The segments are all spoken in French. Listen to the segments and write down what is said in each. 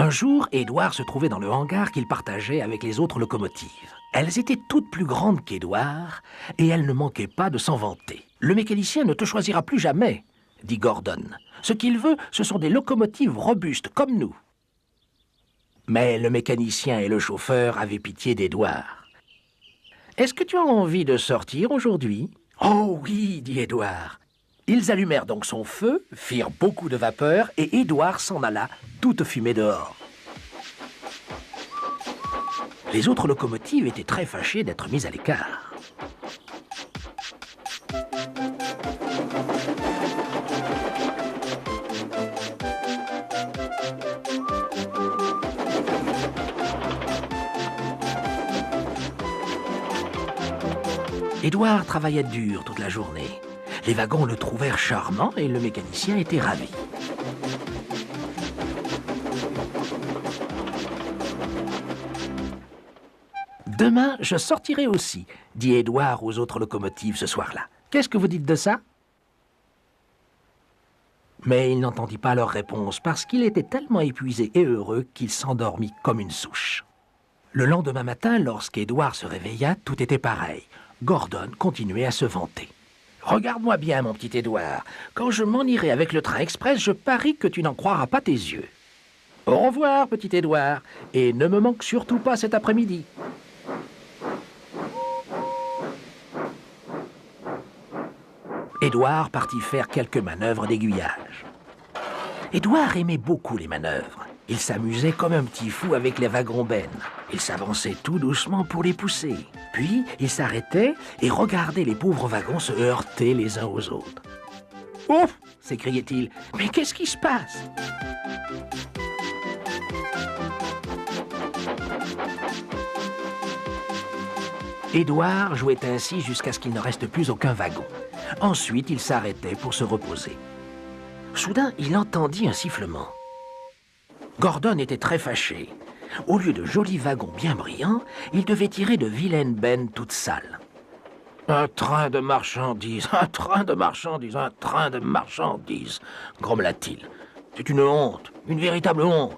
Un jour, Édouard se trouvait dans le hangar qu'il partageait avec les autres locomotives. Elles étaient toutes plus grandes qu'Édouard, et elles ne manquaient pas de s'en vanter. « Le mécanicien ne te choisira plus jamais, » dit Gordon. « Ce qu'il veut, ce sont des locomotives robustes, comme nous. » Mais le mécanicien et le chauffeur avaient pitié d'Édouard. « Est-ce que tu as envie de sortir aujourd'hui ?»« Oh oui, » dit Édouard. Ils allumèrent donc son feu, firent beaucoup de vapeur, et Édouard s'en alla, toute fumée dehors. Les autres locomotives étaient très fâchées d'être mises à l'écart. Édouard travaillait dur toute la journée. Les wagons le trouvèrent charmant et le mécanicien était ravi. « Demain, je sortirai aussi, » dit Édouard aux autres locomotives ce soir-là. « Qu'est-ce que vous dites de ça ?» Mais il n'entendit pas leur réponse parce qu'il était tellement épuisé et heureux qu'il s'endormit comme une souche. Le lendemain matin, lorsqu'Édouard se réveilla, tout était pareil. Gordon continuait à se vanter. « Regarde-moi bien, mon petit Édouard. Quand je m'en irai avec le train express, je parie que tu n'en croiras pas tes yeux. Au revoir, petit Édouard, et ne me manque surtout pas cet après-midi. » Édouard partit faire quelques manœuvres d'aiguillage. Édouard aimait beaucoup les manœuvres. Il s'amusait comme un petit fou avec les wagons-bennes. Il s'avançait tout doucement pour les pousser. Puis, il s'arrêtait et regardait les pauvres wagons se heurter les uns aux autres. « Ouf !» s'écriait-il. « Mais qu'est-ce qui se passe ?» Édouard jouait ainsi jusqu'à ce qu'il ne reste plus aucun wagon. Ensuite, il s'arrêtait pour se reposer. Soudain, il entendit un sifflement. Gordon était très fâché. Au lieu de jolis wagons bien brillants, il devait tirer de vilaines bennes toutes sales. « Un train de marchandises, un train de marchandises, un train de marchandises !» grommela-t-il. « C'est une honte, une véritable honte !»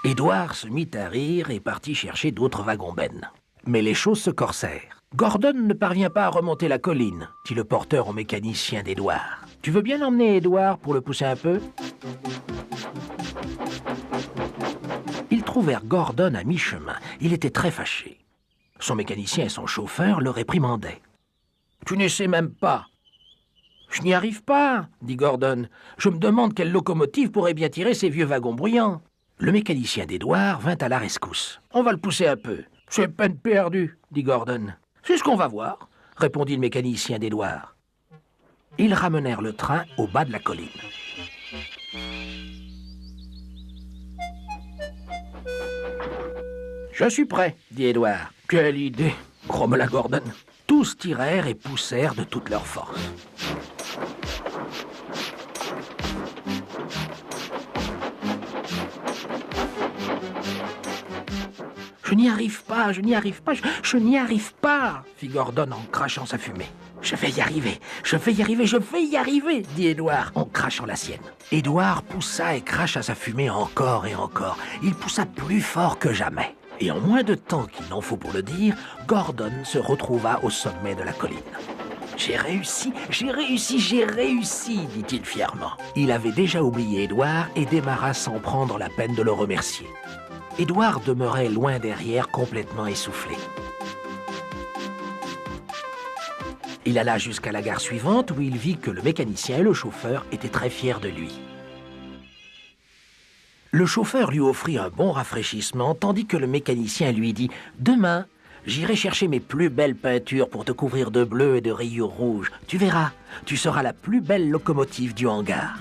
Édouard se mit à rire et partit chercher d'autres wagons-bennes. Mais les choses se corsèrent. « Gordon ne parvient pas à remonter la colline, » dit le porteur au mécanicien d'Édouard. « Tu veux bien emmener Édouard pour le pousser un peu ?» Ils trouvèrent Gordon à mi-chemin. Il était très fâché. Son mécanicien et son chauffeur le réprimandaient. « Tu n'essaies même pas. »« Je n'y arrive pas, » dit Gordon. « Je me demande quelle locomotive pourrait bien tirer ces vieux wagons bruyants. » Le mécanicien d'Édouard vint à la rescousse. « On va le pousser un peu. »« C'est peine perdue, » dit Gordon. « C'est ce qu'on va voir, » répondit le mécanicien d'Édouard. Ils ramenèrent le train au bas de la colline. « Je suis prêt, » dit Édouard. « Quelle idée, » grommela Gordon. Tous tirèrent et poussèrent de toute leur force. « Je n'y arrive pas, je n'y arrive pas, je n'y arrive pas !» fit Gordon en crachant sa fumée. « Je vais y arriver, je vais y arriver, je vais y arriver !» dit Édouard en crachant la sienne. Édouard poussa et cracha sa fumée encore et encore. Il poussa plus fort que jamais. Et en moins de temps qu'il n'en faut pour le dire, Gordon se retrouva au sommet de la colline. « J'ai réussi, j'ai réussi, j'ai réussi !» dit-il fièrement. Il avait déjà oublié Édouard et démarra sans prendre la peine de le remercier. Édouard demeurait loin derrière, complètement essoufflé. Il alla jusqu'à la gare suivante où il vit que le mécanicien et le chauffeur étaient très fiers de lui. Le chauffeur lui offrit un bon rafraîchissement, tandis que le mécanicien lui dit « Demain, j'irai chercher mes plus belles peintures pour te couvrir de bleu et de rayures rouges. Tu verras, tu seras la plus belle locomotive du hangar. »